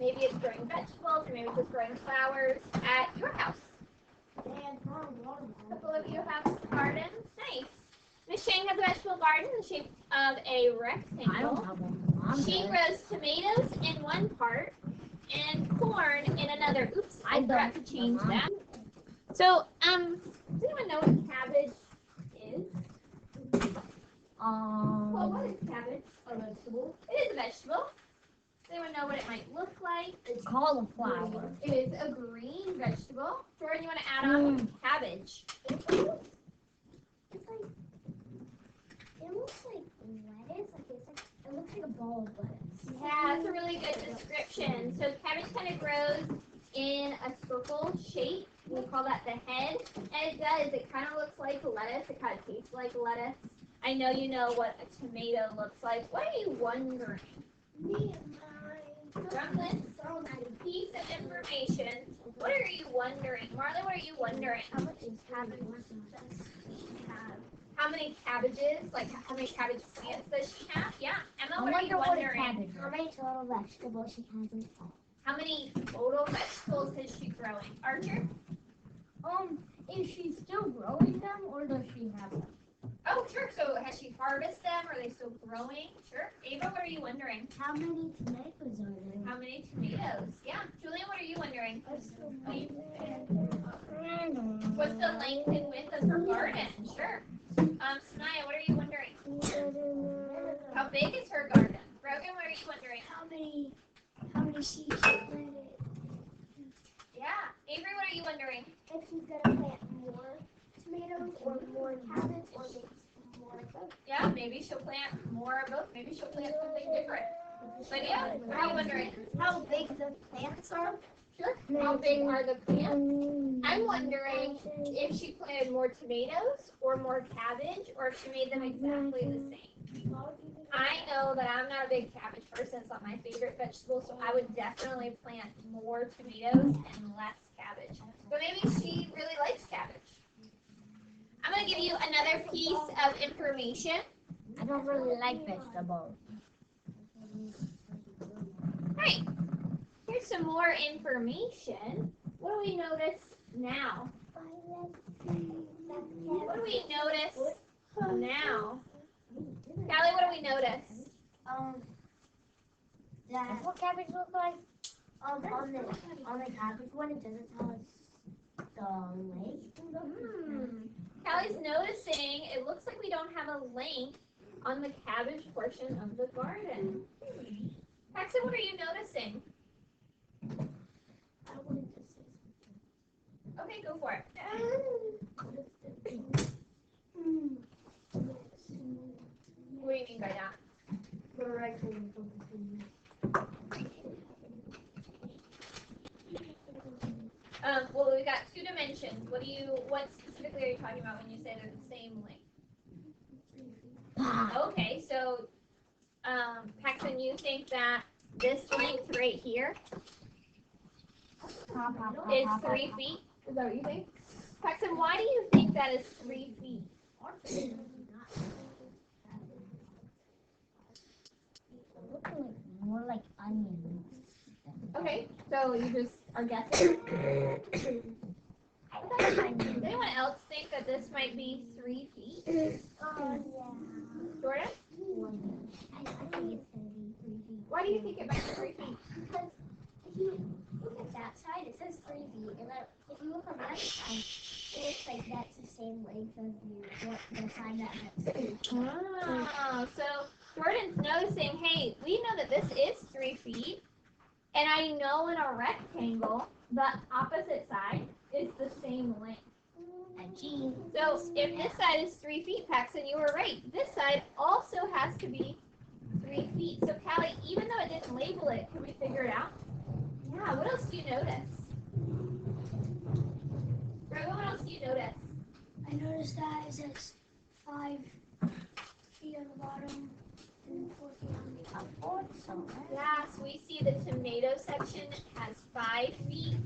maybe it's growing vegetables, or maybe it's just growing flowers at your house. And A couple of you have gardens. Nice. Miss Chang has a vegetable garden in the shape of a rectangle. I don't have one. She grows tomatoes in one part and corn in another. Oops, I forgot to change that. So, does anyone know what cabbage is? Well, what is cabbage? a vegetable. It is a vegetable. Does anyone know what it might look like? It's cauliflower. It is a green vegetable. Jordan, you want to add on cabbage? It's like, it looks like lettuce. It looks like a ball of lettuce. Yeah, that's a really good description. So cabbage kind of grows in a circle shape. We call that the head. And it does. It kind of looks like lettuce. It kind of tastes like lettuce. I know you know what a tomato looks like. What are you wondering? Me and my From this piece of information, what are you wondering? Marlon, what are you wondering? How much is cabbage does she have? How many cabbages? Like how many cabbage plants does she have? Yeah. Emma, I what are you wonder what a wondering? cabbage How is. many total vegetables she has in all? How many total vegetables is she growing? Archer? Is she still growing them or does she have them? Oh, sure. So has she harvested them? Are they still growing? Sure. Ava, what are you wondering? How many tomatoes are there? How many tomatoes? Yeah. Julian, what are you wondering? What's the length and width of her garden? Sure. Sanaya, what are you wondering? How big is her garden? Brogan, what are you wondering? How many seeds she planted? Yeah. Avery, what are you wondering? If she's gonna plant more tomatoes or more cabbage or maybe more of both. Yeah, maybe she'll plant more of both. Maybe she'll plant something different. But yeah, what are you wondering? How big the plants are? Sure. How big are the plants? I'm wondering if she planted more tomatoes or more cabbage, or if she made them exactly the same. I know that I'm not a big cabbage person. It's not my favorite vegetable, so I would definitely plant more tomatoes and less cabbage. But maybe she really likes cabbage. I'm going to give you another piece of information. I don't really like vegetables. Right. Here's some more information. What do we notice now? What do we notice now? Callie, what do we notice? That's what cabbage look like. On the cabbage one, it doesn't tell us the length. Callie's noticing it looks like we don't have a length on the cabbage portion of the garden. Paxton, what are you noticing? I wanted to say Okay, go for it. What do you mean by that? the rectangle. Well, we got two dimensions. What specifically are you talking about when you say they're the same length? Okay, so, Paxton, you think that this length right here is 3 feet? Is that what you think? Paxton, why do you think that is 3 feet? More like onions. Okay, so you just are guessing. Does anyone else think that this might be 3 feet? Yeah. Jordan? I think it's gonna be 3 feet. Why do you think it might be 3 feet? Because if you look at that side, it says 3 feet, and then if you look on the other side, it looks like that's the same length as the side that has 2. Oh, so Jordan's noticing, hey, we know that this is 3 feet, and I know in a rectangle, the opposite side is the same length. So if this side is 3 feet, Paxton, you were right. This side also has to be 3 feet. So Callie, even though it didn't label it, can we figure it out? Yeah, what else do you notice? Brogan, what else do you notice? I noticed that it says 5 feet on the bottom and 4 feet on the top. Yeah, so we see the tomato section has 5 feet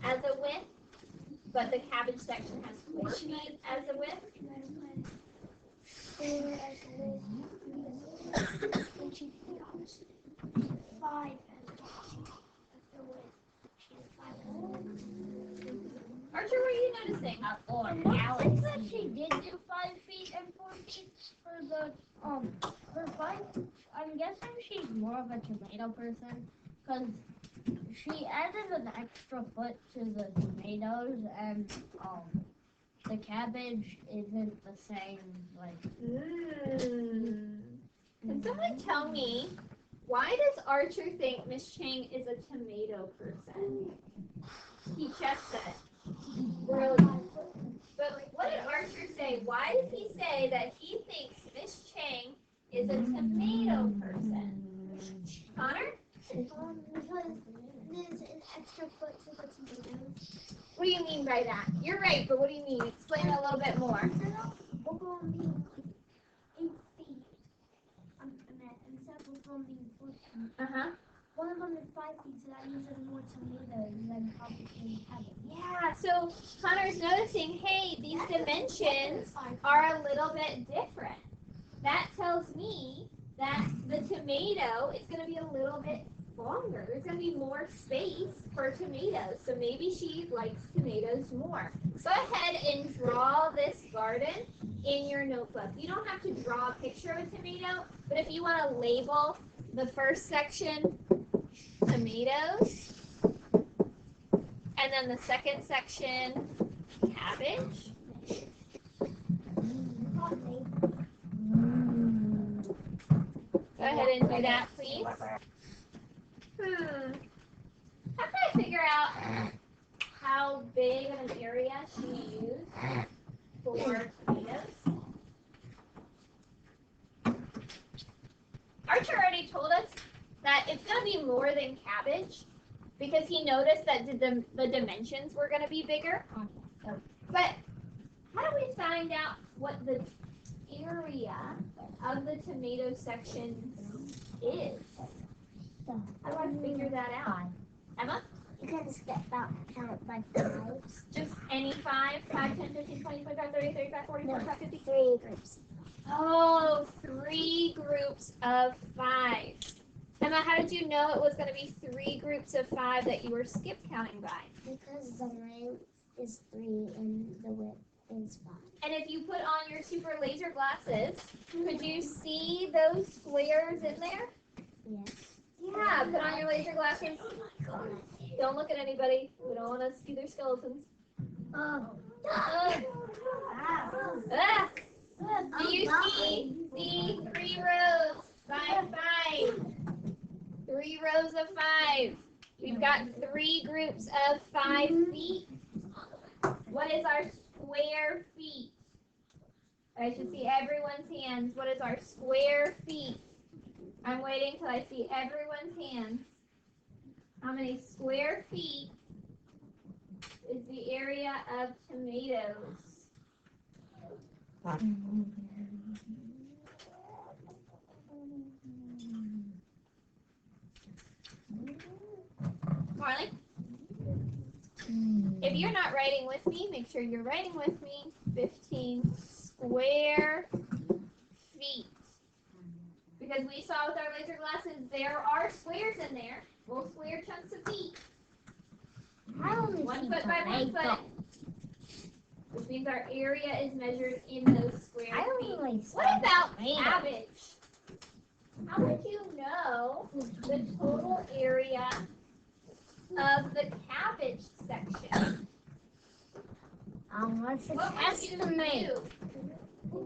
as a width, but the cabbage section has 4 feet as a width. you noticing? Or And Alex. that she did do 5 feet and 4 feet for the for 5. I'm guessing she's more of a tomato person because she added an extra foot to the tomatoes and the cabbage isn't the same like. Can someone tell me, why does Archer think Miss Chang is a tomato person? He checks it. Brilliant. But what did Archer say? Why does he say that he thinks Miss Chang is a tomato person? Connor? Because there's an extra foot to the tomatoes. What do you mean by that? You're right, but what do you mean? Explain it a little bit more. We're going to be 8 feet. Instead of we're going to be 4 feet. Uh-huh. One of them is 5 feet, so that means there's more tomatoes than probably cabbage. Yeah, so Connor's noticing, hey, these dimensions are a little bit different. That tells me that the tomato is going to be a little bit longer. There's going to be more space for tomatoes. So maybe she likes tomatoes more. Go ahead and draw this garden in your notebook. You don't have to draw a picture of a tomato, but if you want to label the first section tomatoes, and then the second section cabbage. Go ahead and do that, please. How can I figure out how big of an area she used for tomatoes? Archer already told us that it's going to be more than cabbage because he noticed that the dimensions were going to be bigger. But how do we find out what the area of the tomato section is? How do I figure that out? Emma? You can step out count by 5s. Just any 5, 10, 15, 20, 25, 30, 35, 40, 45, 50? 3 groups. Oh, 3 groups of 5. Emma, how did you know it was going to be 3 groups of 5 that you were skip counting by? Because the length is 3 and the width is 5. And if you put on your super laser glasses, could you see those squares in there? Yes. Yeah, put on your laser glasses. Don't look at anybody. We don't want to see their skeletons. Do you see the 3 rows? 5, 5. 3 rows of 5. We've got 3 groups of 5 feet. What is our square feet? I should see everyone's hands. What is our square feet? I'm waiting till I see everyone's hands. How many square feet is the area of tomatoes? Marley? If you're not writing with me, make sure you're writing with me. 15 square feet. Because we saw with our laser glasses, there are squares in there. Little square chunks of feet. I only 1 see foot by 1 tomato. foot. Which means our area is measured in those square I feet. only see What about tomato. cabbage? How would you know the total area of the cabbage section? Let's What would you estimate. do?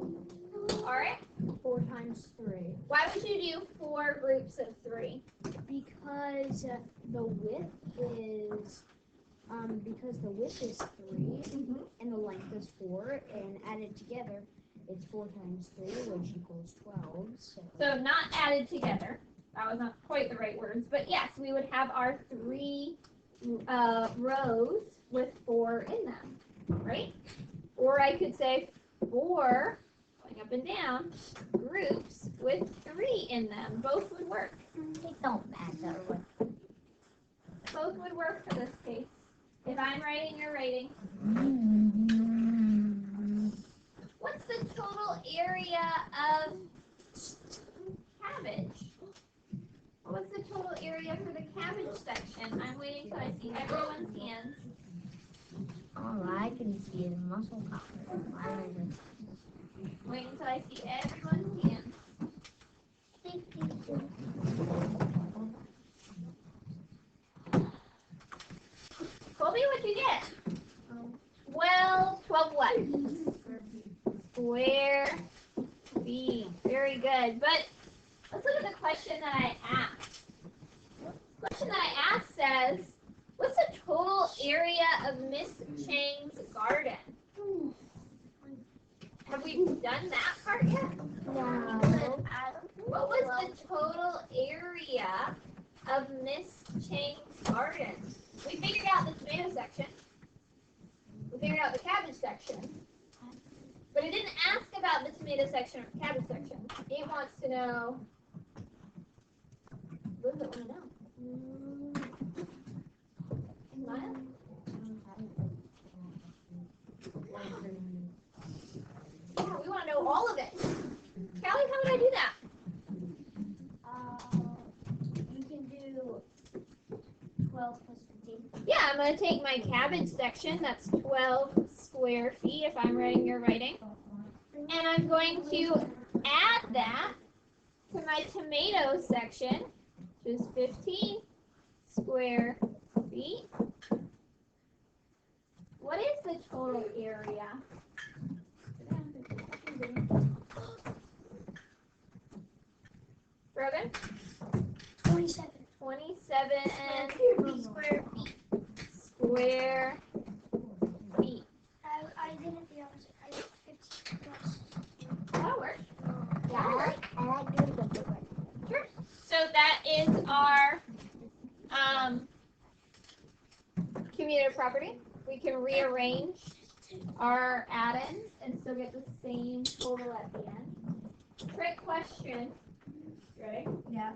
Alright? 4 times 3. Why would you do 4 groups of 3? Because the width is 3 and the length is 4, and added together it's 4 times 3, which equals 12. So not added together. That was not quite the right words. But yes, we would have our 3 rows with 4 in them. Right? Or I could say 4, going up and down, groups with 3 in them. Both would work. It don't matter what. Both would work for this case. If I'm writing, you're writing. What's the total area of cabbage? What's the total area for the cabbage section? I'm waiting till I see everyone's hands. Alright. can see the muscle copper. Wait until I see everyone's hands. Colby, what'd you get? 12 what? Square feet. Very good. But let's look at the question that I asked. The question that I asked says, what's the total area of Miss Chang's garden? Have we done that part yet? No. What was the total area of Miss Chang's garden? We figured out the tomato section. We figured out the cabbage section. But it didn't ask about the tomato section or cabbage section. It wants to know. What does it want to know? Smile. Yeah, we want to know all of it. Callie, how would I do that? You can do 12 plus 15. Yeah, I'm going to take my cabbage section. That's 12 square feet if I'm writing your writing. And I'm going to add that to my tomato section, which is 15 square feet. What is the total area? Brogan? 27. 27 and Square feet. square feet. I did it the opposite. I did 15 plus. That'll work. I like doing the big one. Sure. So that is our commutative property. We can rearrange our add-ins and still get the same total at the end. Trick question. Ready? Yeah.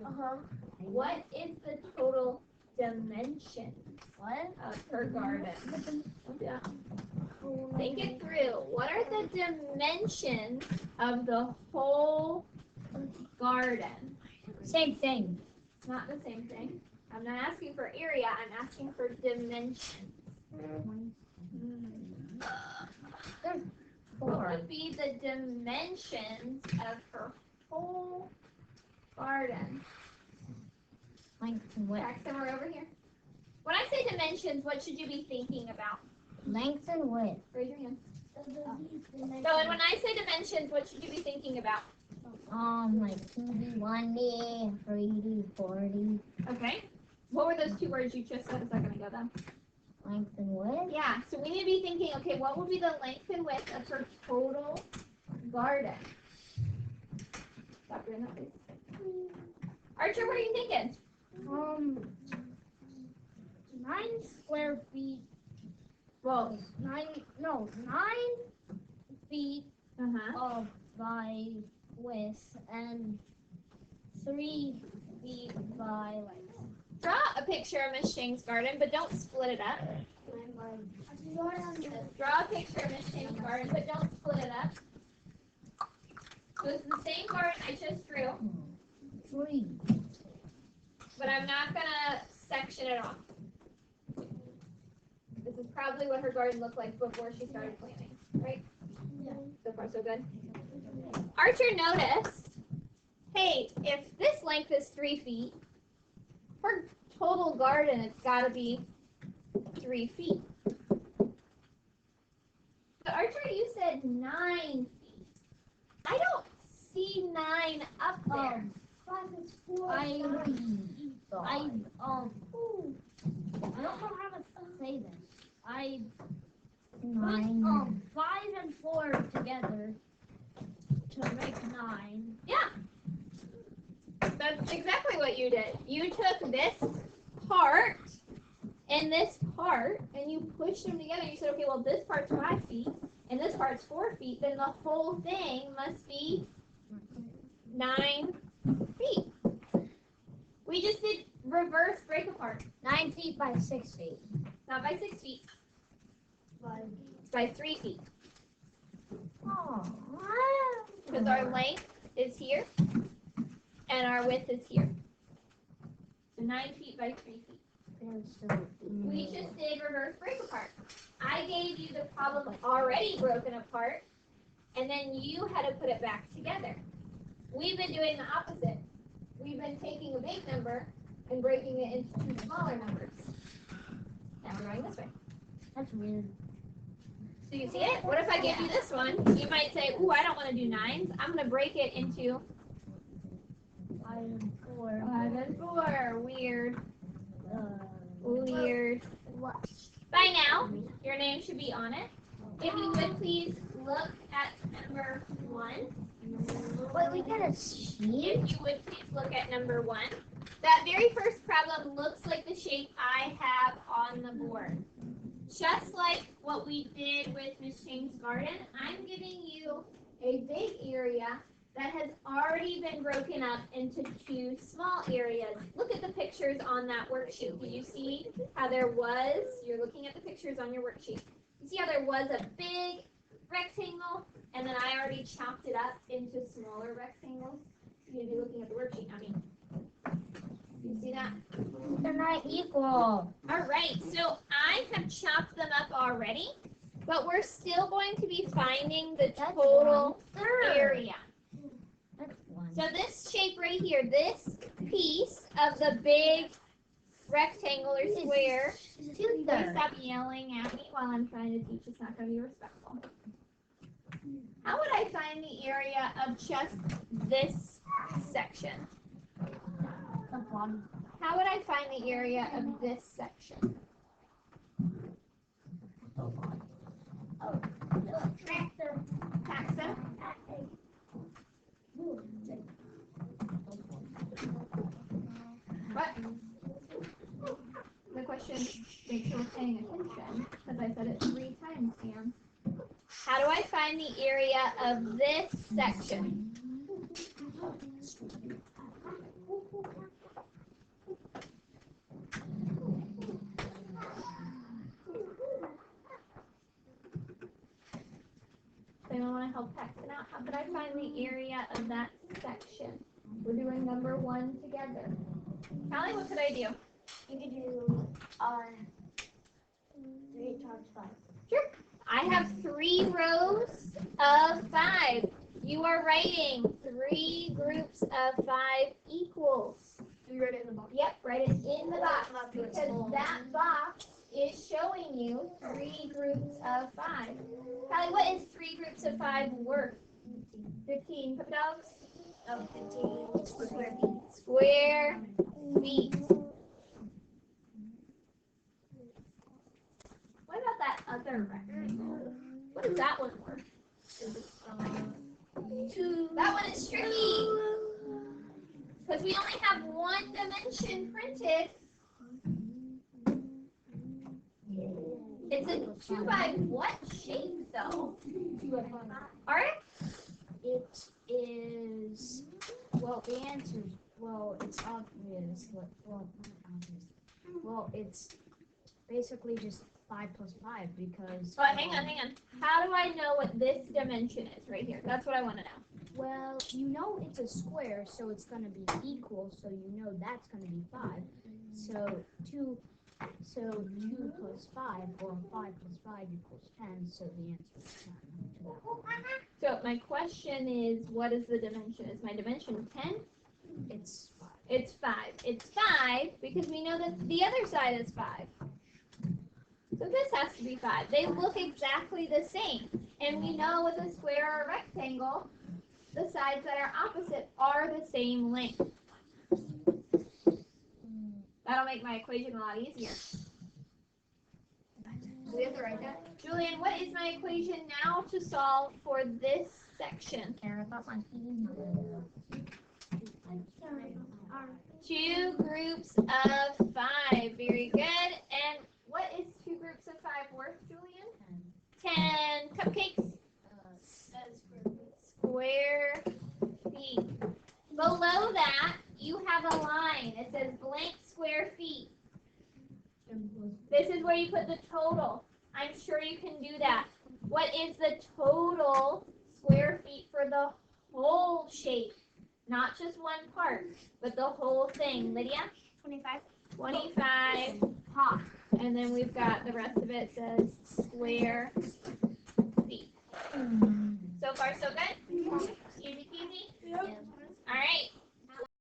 What is the total dimension What? of her garden? Yeah. Think it through. What are the dimensions of the whole garden? Same thing. Not the same thing. I'm not asking for area, I'm asking for dimensions. What would be the dimensions of her whole garden? Length and width. Jackson, we're over here. When I say dimensions, what should you be thinking about? Length and width. Raise your hand. So, and when I say dimensions, what should you be thinking about? Like 2D, 1D, 3D, 4D. Okay. What were those two words you just said a second ago, then? Length and width. Yeah, so we need to be thinking, okay, what will be the length and width of her total garden? Stop doing that, please. Archer, what are you thinking? 9 square feet. Well, 9 feet of by width and 3 feet by length. draw a picture of Miss Chang's garden, but don't split it up. Draw a picture of Miss Chang's garden, but don't split it up. So it's the same garden I just drew, 3. but I'm not gonna section it off. This is probably what her garden looked like before she started planting, right? Yeah. So far, so good. Archer noticed, hey, if this length is 3 feet, her total garden, it's got to be 3 feet. But Archer, you said 9 feet. I don't see 9 up there. I don't know how to say this. I put 5 and 4 together to make 9. Yeah. That's exactly what you did. You took this part and this part and you pushed them together. You said, okay, well, this part's 5 feet and this part's 4 feet. Then the whole thing must be 9 feet. We just did reverse break apart. 9 feet by 6 feet. Not by 6 feet. By 3 feet. Oh. Because our length is here and our width is here. So 9 feet by 3 feet. We just did reverse break apart. I gave you the problem already broken apart, and then you had to put it back together. We've been doing the opposite. We've been taking a big number and breaking it into two smaller numbers. Now we're going this way. That's weird. So you see it? What if I give you this one? You might say, ooh, I don't want to do nines. I'm going to break it into 5 and 4. 5 and 4. Weird. Weird. What? By now, your name should be on it. If you would please look at number 1. Wait, we got a sheet? If you would please look at number 1. That very first problem looks like the shape I have on the board. Just like what we did with Miss Chang's garden, I'm giving you a big area that has already been broken up into two small areas. Look at the pictures on that worksheet. Do you see how there was, you're looking at the pictures on your worksheet. You see how there was a big rectangle, and then I already chopped it up into smaller rectangles? You're going to be looking at the worksheet, I mean. You see that? They're not equal. All right, so I have chopped them up already, but we're still going to be finding the total area. That's one. So this shape right here, this piece of the big rectangle or square, please stop yelling at me while I'm trying to teach. It's not going to be respectful. How would I find the area of just this section? How would I find the area of this section? Taxa? What? The question, make sure we're paying attention, because I said it 3 times, Sam. How do I find the area of this section? Anyone want to help Paxton out? How could I find the area of that section? We're doing number 1 together. Callie, what could I do? You could do 3 times 5. Sure. I have 3 rows of 5. You are writing 3 groups of 5 equals. Do you write it in the box? Yep, write it in the box, because that box is showing you 3 groups of 5. Callie, what is 3 groups of 5 worth? 15 puppy dogs? Oh, 15 square feet. Square feet. What about that other rectangle? What is that one worth? 2. That one is tricky. Because we only have 1 dimension printed. It's a 2 by what shape though? 2 by 5. Alright? It is, well, the answer is, well, it's obvious, well, it's basically just 5 plus 5 because. Oh, hang on. How do I know what this dimension is right here? That's what I want to know. Well, you know it's a square, so it's going to be equal, so you know that's going to be 5. So 2 plus 5, or 5 plus 5 equals 10, so the answer is 10. So my question is, what is the dimension? Is my dimension 10? It's 5. It's 5. It's 5 because we know that the other side is 5. So this has to be 5. They look exactly the same. And we know with a square or a rectangle, the sides that are opposite are the same length. That'll make my equation a lot easier. Do we have to write that? Julian, what is my equation now to solve for this section? Karen, I thought my 2 groups of 5. Very good. And what is 2 groups of 5 worth, Julian? 10 cupcakes. Square feet. Below that, you have a line. It says blank square feet. This is where you put the total. I'm sure you can do that. What is the total square feet for the whole shape? Not just one part, but the whole thing. Lydia? 25. 25, Ha. and then we've got the rest of it says square feet. So far, so good?